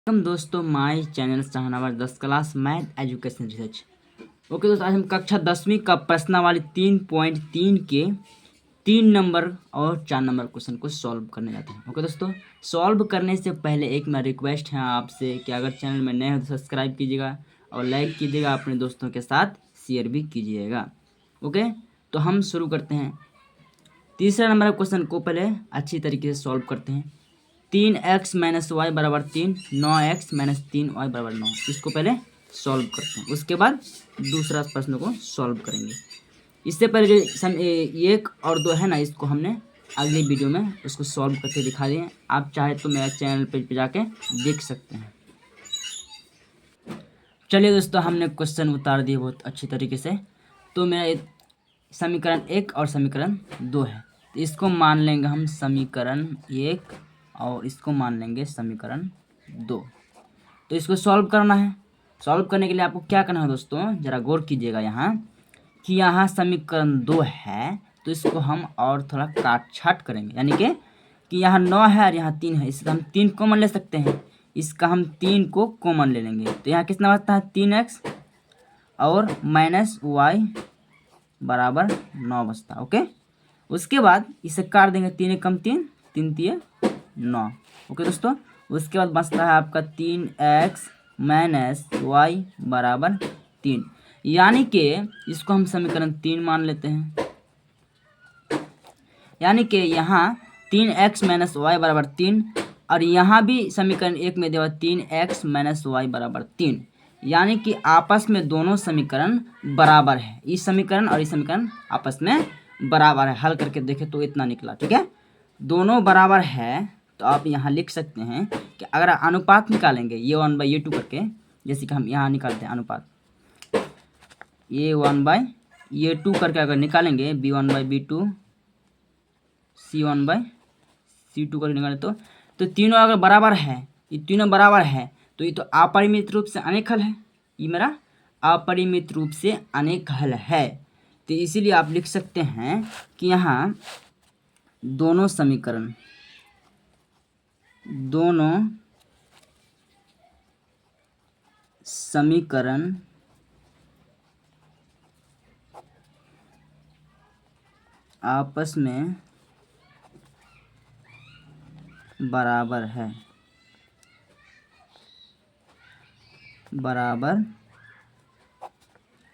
Welcome दोस्तों my channel Shahnawaz 10 class math education research. Okay दोस्तों, आज हम कक्षा 10वीं का प्रश्नावली 3.3 के 3 नंबर और 4 नंबर क्वेश्चन को सॉल्व करने जाते हैं। ओके दोस्तों, सॉल्व करने से पहले एक मेरा रिक्वेस्ट है आपसे कि अगर चैनल में नए हो तो सब्सक्राइब कीजिएगा और लाइक कीजिएगा, अपने दोस्तों के साथ शेयर भी कीजिएगा। ओके, तो हम शुरू करते हैं। तीसरा नंबर क्वेश्चन को पहले अच्छी तरीके से सॉल्व करते हैं। 3x माइनस वाई बराबर 3, 9x माइनस 3y बराबर 9। इसको पहले सॉल्व करते हैं, उसके बाद दूसरा प्रश्न को सॉल्व करेंगे। इससे पहले जो 1 और 2 है ना, इसको हमने अगली वीडियो में उसको सॉल्व करके दिखा दिए। आप चाहे तो मेरा चैनल पेज पे जाके देख सकते हैं। चलिए दोस्तों, हमने क्वेश्चन उतार दिए बहुत अच्छी तरीके से। तो मेरा समीकरण 1 और समीकरण 2 है, तो इसको मान लेंगे हम समीकरण 1 और इसको मान लेंगे समीकरण 2। तो इसको सॉल्व करना है। सॉल्व करने के लिए आपको क्या करना है दोस्तों, ज़रा गौर कीजिएगा यहाँ कि यहाँ समीकरण 2 है, तो इसको हम और थोड़ा काट छाट करेंगे। यानी कि यहाँ 9 है और यहाँ 3 है, इसका हम 3 कॉमन ले सकते हैं। इसका हम 3 को कॉमन ले लेंगे, तो यहाँ कितना बचता है 3x और माइनस वाई बराबर 9 बचता है। ओके, उसके बाद इसे काट देंगे, 3 एक कम 3, 3 3 9। ओके दोस्तों, उसके बाद बचता है आपका 3x माइनस वाई बराबर 3। यानी कि इसको हम समीकरण 3 मान लेते हैं। यानी कि यहाँ 3x माइनस वाई बराबर 3 और यहाँ भी समीकरण 1 में दिया 3x माइनस वाई बराबर 3। यानी कि आपस में दोनों समीकरण बराबर है। इस समीकरण और इस समीकरण आपस में बराबर है। हल करके देखें तो इतना निकला। ठीक है, दोनों बराबर है, तो आप यहाँ लिख सकते हैं कि अगर अनुपात निकालेंगे ये 1/2 करके, जैसे कि हम यहाँ निकालते हैं अनुपात ये 1/2 करके अगर निकालेंगे b1/b2 c1/c2 करके निकालें तो तीनों अगर बराबर है, ये तीनों बराबर है, तो ये तो अपरिमित रूप से अनेक हल है। ये मेरा अपरिमित रूप से अनेक हल है। तो इसीलिए आप लिख सकते हैं कि यहाँ दोनों समीकरण आपस में बराबर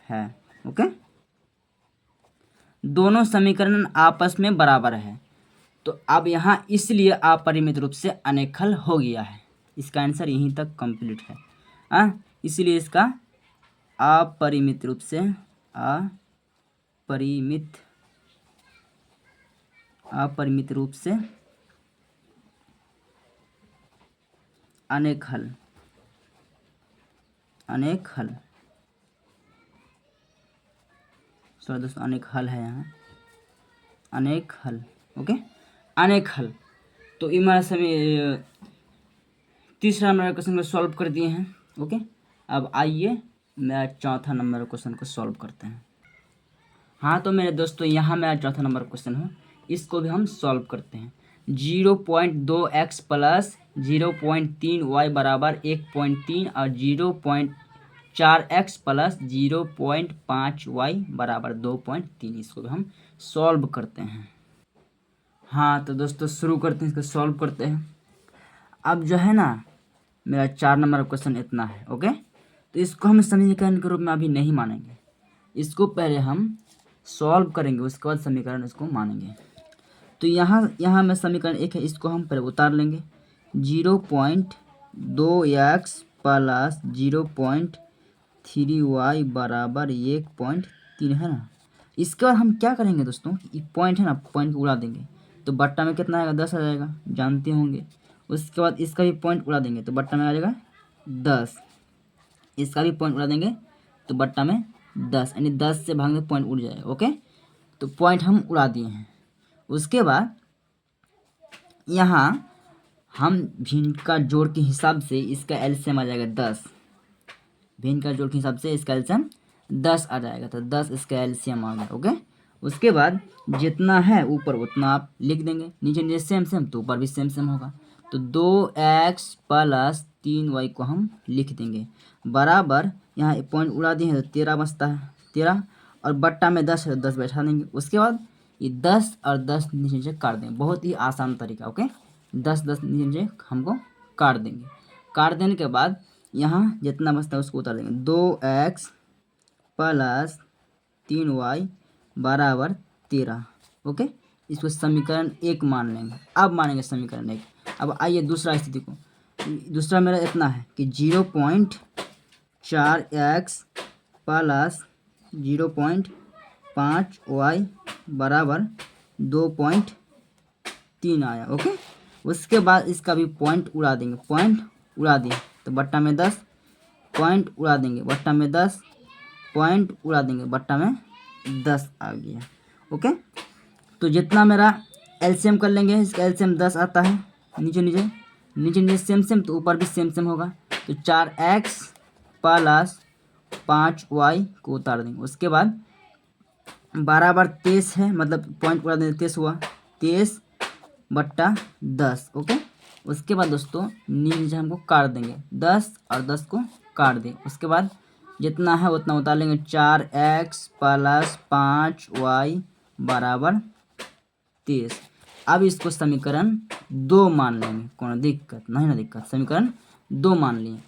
है। ओके, दोनों समीकरण आपस में बराबर है, तो अब यहाँ इसलिए अपरिमित रूप से अनेक हल हो गया है। इसका आंसर यहीं तक कंप्लीट है। इसलिए इसका अपरिमित रूप से अनेक हल सॉरी दोस्तों, अनेक हल है यहाँ, अनेक हल। ओके, अनेक हल। तो हमारा सभी तीसरा नंबर क्वेश्चन को सॉल्व कर दिए हैं। ओके, अब आइए मेरा चौथा नंबर क्वेश्चन को सॉल्व करते हैं। हाँ तो मेरे दोस्तों, यहाँ मेरा चौथा नंबर क्वेश्चन है, इसको भी हम सॉल्व करते हैं। 0.2x प्लस 0.3y बराबर 1.3 और 0.4x प्लस 0.5y बराबर 2.3, इसको भी हम सॉल्व करते हैं। हाँ तो दोस्तों शुरू करते हैं, इसको सॉल्व करते हैं। अब जो है ना, मेरा 4 नंबर क्वेश्चन इतना है। ओके, तो इसको हम समीकरण के रूप में अभी नहीं मानेंगे, इसको पहले हम सॉल्व करेंगे, उसके बाद समीकरण इसको मानेंगे। तो यहाँ में समीकरण 1 है, इसको हम पहले उतार लेंगे। 0.2x प्लस 0.3y बराबर 1.3 है ना। इसके बाद हम क्या करेंगे दोस्तों, पॉइंट है ना, पॉइंट उड़ा देंगे, तो बट्टा में कितना आएगा 10 आ जाएगा, जानते होंगे। उसके बाद इसका भी पॉइंट उड़ा देंगे तो बट्टा में आ जाएगा 10। इसका भी पॉइंट उड़ा देंगे तो बट्टा में 10, यानी 10 से भागने पॉइंट उड़ जाएगा। ओके, तो पॉइंट हम उड़ा दिए हैं। उसके बाद यहाँ हम भिन्न का जोड़ के हिसाब से इसका एलसीएम आ जाएगा 10। भिन्न का जोड़ के हिसाब से इसका एलसीएम 10 आ जाएगा, तो 10 इसका एलसीएम आ गया। ओके, उसके बाद जितना है ऊपर उतना आप लिख देंगे, नीचे नीचे सेम सेम तो ऊपर भी सेम सेम होगा। तो 2x प्लस 3y को हम लिख देंगे बराबर, यहाँ पॉइंट उड़ा दिए हैं तो 13 बचता है 13, और बट्टा में 10 है तो 10 बैठा देंगे। उसके बाद ये 10 और 10 नीचे नीचे काट देंगे, बहुत ही आसान तरीका। ओके, 10 10 नीचे नीचे हमको काट देंगे। काट देने के बाद यहाँ जितना बचता है उसको उतार देंगे। 2x प्लस 3y बराबर 13। ओके, इसको समीकरण 1 मान लेंगे। अब मानेंगे समीकरण 1। अब आइए दूसरा स्थिति को। दूसरा मेरा इतना है कि 0.4x प्लस 0.5y बराबर 2.3 आया। ओके, उसके बाद इसका भी पॉइंट उड़ा देंगे। पॉइंट उड़ा दिए तो बट्टा में 10, पॉइंट उड़ा देंगे बट्टा में 10, पॉइंट उड़ा देंगे बट्टा में 10 आ गया। ओके, तो जितना मेरा एलसीएम कर लेंगे, इसका एलसीएम 10 आता है। नीचे नीचे नीचे नीचे सेम सेम, तो ऊपर भी सेम सेम होगा। तो 4x प्लस 5y को उतार देंगे। उसके बाद बराबर 23 है, मतलब पॉइंट उड़ा देंगे, 23 हुआ, 23 बट्टा 10। ओके, उसके बाद दोस्तों नीचे हमको काट देंगे, 10 और 10 को काट दें। उसके बाद जितना है उतना उतार लेंगे। 4x प्लस 5y बराबर 23। अब इसको समीकरण 2 मान लेंगे, कोनो दिक्कत नहीं ना, दिक्कत। समीकरण 2 मान लिए।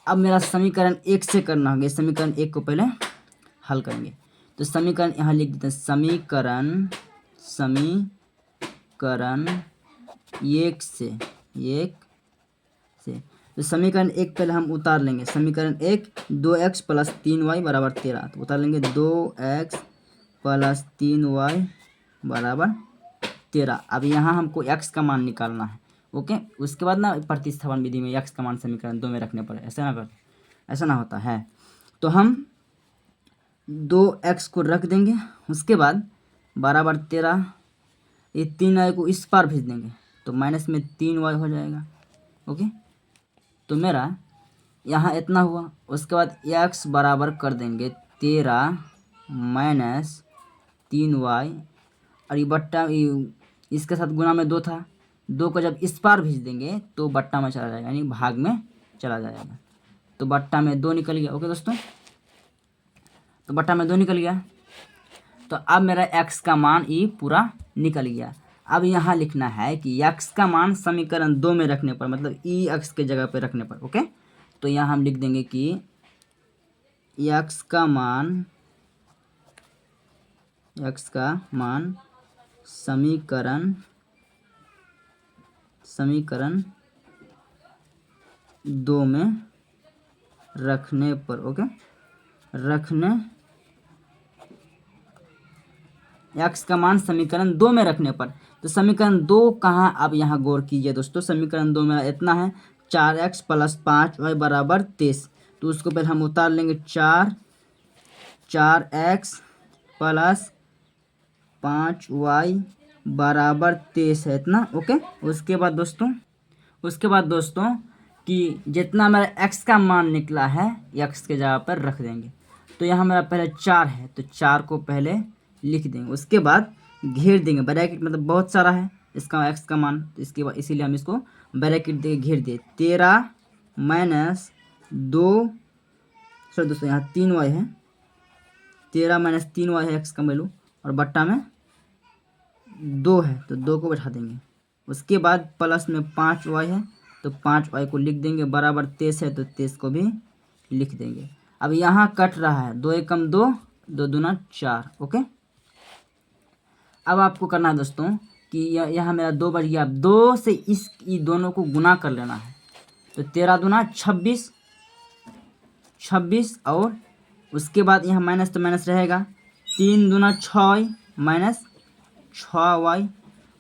अब मेरा समीकरण 1 से करना होगा। समीकरण 1 को पहले हल करेंगे। तो समीकरण यहाँ लिख देते हैं, समीकरण 1 से तो समीकरण 1 पहले हम उतार लेंगे। समीकरण 1 2x प्लस 3y बराबर 13, तो उतार लेंगे 2x प्लस 3y बराबर 13। अब यहाँ हमको x का मान निकालना है। ओके, उसके बाद ना प्रतिस्थापन विधि में x का मान समीकरण 2 में रखने पर ऐसा ना होता है। तो हम 2x को रख देंगे। उसके बाद बराबर 13, ये 3y को इस पार भेज देंगे तो माइनस में 3y हो जाएगा। ओके, तो मेरा यहाँ इतना हुआ। उसके बाद x बराबर कर देंगे 13 माइनस 3y, और ये बट्टा इसके साथ गुना में 2 था, 2 को जब इस पार भेज देंगे तो बट्टा में चला जाएगा, यानी भाग में चला जाएगा। तो बट्टा में 2 निकल गया। ओके दोस्तों, तो बट्टा में 2 निकल गया। तो अब मेरा x का मान ये पूरा निकल गया। अब यहाँ लिखना है कि x का मान समीकरण 2 में रखने पर, मतलब ई x के जगह पे रखने पर। ओके, तो यहाँ हम लिख देंगे कि x का मान समीकरण 2 में रखने पर। ओके, x का मान समीकरण 2 में रखने पर। तो समीकरण 2 कहाँ, अब यहाँ गौर कीजिए दोस्तों। समीकरण 2 में इतना है 4x प्लस 5y बराबर 23, तो उसको पहले हम उतार लेंगे। 4x प्लस 5y बराबर 23 है इतना। ओके, उसके बाद दोस्तों कि जितना मेरा x का मान निकला है x के जगह पर रख देंगे। तो यहाँ मेरा पहले 4 है तो 4 को पहले लिख देंगे। उसके बाद घेर देंगे, ब्रैकेट मतलब बहुत सारा है इसका x का मान, तो इसके बाद इसीलिए हम इसको ब्रैकेट दे घेर दिए। 13 माइनस 2, सर दोस्तों यहाँ 3y है, 13 माइनस 3y है x का वैल्यू, और बट्टा में 2 है तो 2 को बैठा देंगे। उसके बाद प्लस में 5y है तो 5y को लिख देंगे, बराबर 23 है तो 23 को भी लिख देंगे। अब यहाँ कट रहा है, 2 एकम 2, 2 दूना 4। ओके, अब आपको करना है दोस्तों कि यहाँ मेरा 2 बच गया। 2 से ये दोनों को गुना कर लेना है। तो 13 दूना 26, और उसके बाद यहाँ माइनस तो माइनस रहेगा। 3 दूना 6y माइनस 6y,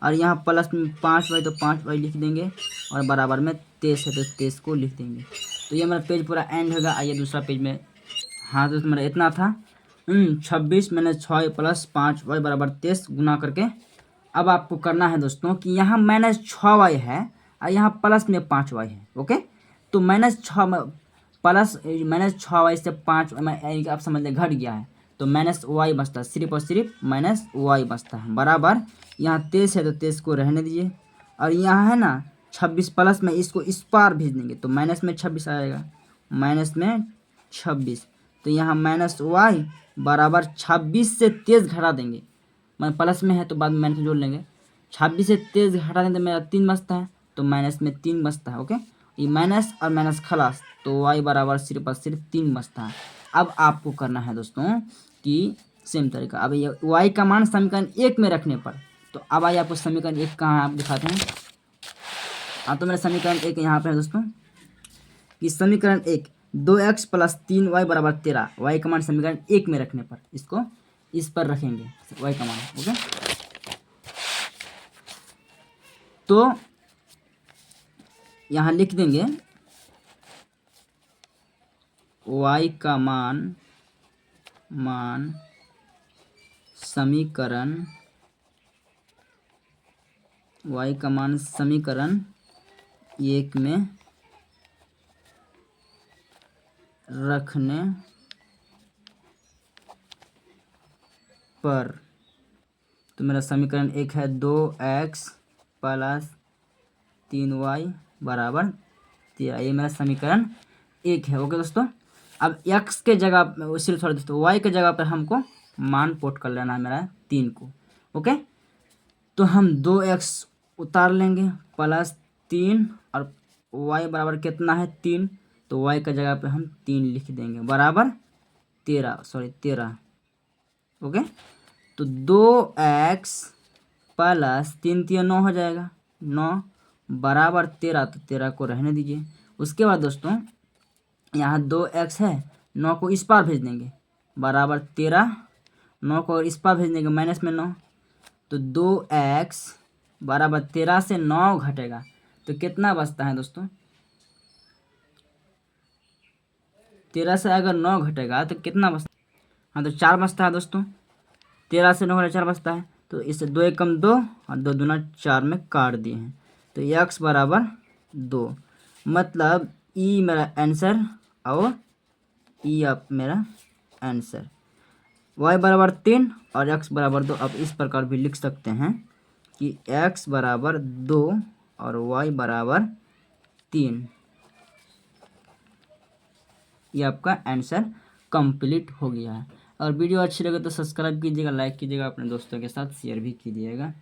और यहाँ प्लस में 5y तो 5y लिख देंगे, और बराबर में 23 है तो 23 को लिख देंगे। तो ये मेरा पेज पूरा एंड होगा। आइए दूसरा पेज में। हाँ दोस्तों, मेरा इतना था 26 माइनस 6y प्लस 5y बराबर 23 गुना करके। अब आपको करना है दोस्तों कि यहाँ माइनस 6y है और यहाँ प्लस में 5y है। ओके, तो माइनस 6y से 5 आप समझ लें घट गया है, तो माइनस y बचता है, सिर्फ और सिर्फ माइनस y बचता है। बराबर यहाँ 23 है तो 23 को रहने दीजिए, और यहाँ है ना 26 प्लस में इसको इस पार भेज देंगे तो माइनस में 26 आएगा, माइनस में 26। तो यहाँ माइनस वाई बराबर 26 से 23 घटा देंगे, मैं प्लस में है तो बाद में माइनस जोड़ लेंगे। 26 से 23 घटा देंगे तो मेरा 3 बचता है, तो माइनस में 3 बचता है। ओके, ये माइनस और माइनस खलास, तो वाई बराबर सिर्फ और सिर्फ 3 बचता है। अब आपको करना है दोस्तों कि सेम तरीका, अब ये वाई का मान समीकरण 1 में रखने पर, तो अब आइए आपको समीकरण 1 कहाँ आप दिखाते हैं। हाँ, तो मेरा समीकरण 1 यहाँ पे है दोस्तों कि समीकरण 1 2x प्लस 3y बराबर 13, वाई का मान समीकरण 1 में रखने पर इसको इस पर रखेंगे वाई का मान। ओके, तो यहाँ लिख देंगे y का मान समीकरण समीकरण 1 में रखने पर, तो मेरा समीकरण 1 है 2x प्लस 3y बराबर 13, ये मेरा समीकरण 1 है। ओके दोस्तों, अब x के जगह सिर्फ सॉरी दोस्तों y के जगह पर हमको मान पुट कर लेना है मेरा 3 को। ओके, तो हम 2x उतार लेंगे प्लस 3 और y बराबर कितना है 3, तो y का जगह पे हम 3 लिख देंगे बराबर 13। ओके, तो 2x प्लस 3 3 9 हो जाएगा, 9 बराबर 13, तो 13 को रहने दीजिए। उसके बाद दोस्तों यहाँ 2x है, 9 को इस पार भेज देंगे बराबर 13, 9 को इस पार भेज देंगे माइनस में 9, तो 2x बराबर 13 से 9 घटेगा तो कितना बचता है दोस्तों, 13 से अगर 9 घटेगा तो कितना बचता है, हाँ तो 4 बचता है दोस्तों। 13 से 9 घटा 4 बचता है, तो इससे 2 एकम 2 और 2 दूना 4 में काट दिए हैं, तो x बराबर 2, मतलब ई मेरा आंसर और ई आप मेरा आंसर। y बराबर 3 और x बराबर 2, अब इस प्रकार भी लिख सकते हैं कि x बराबर 2 और y बराबर 3, ये आपका आंसर कंप्लीट हो गया है। और वीडियो अच्छी लगे तो सब्सक्राइब कीजिएगा, लाइक कीजिएगा, अपने दोस्तों के साथ शेयर भी कीजिएगा।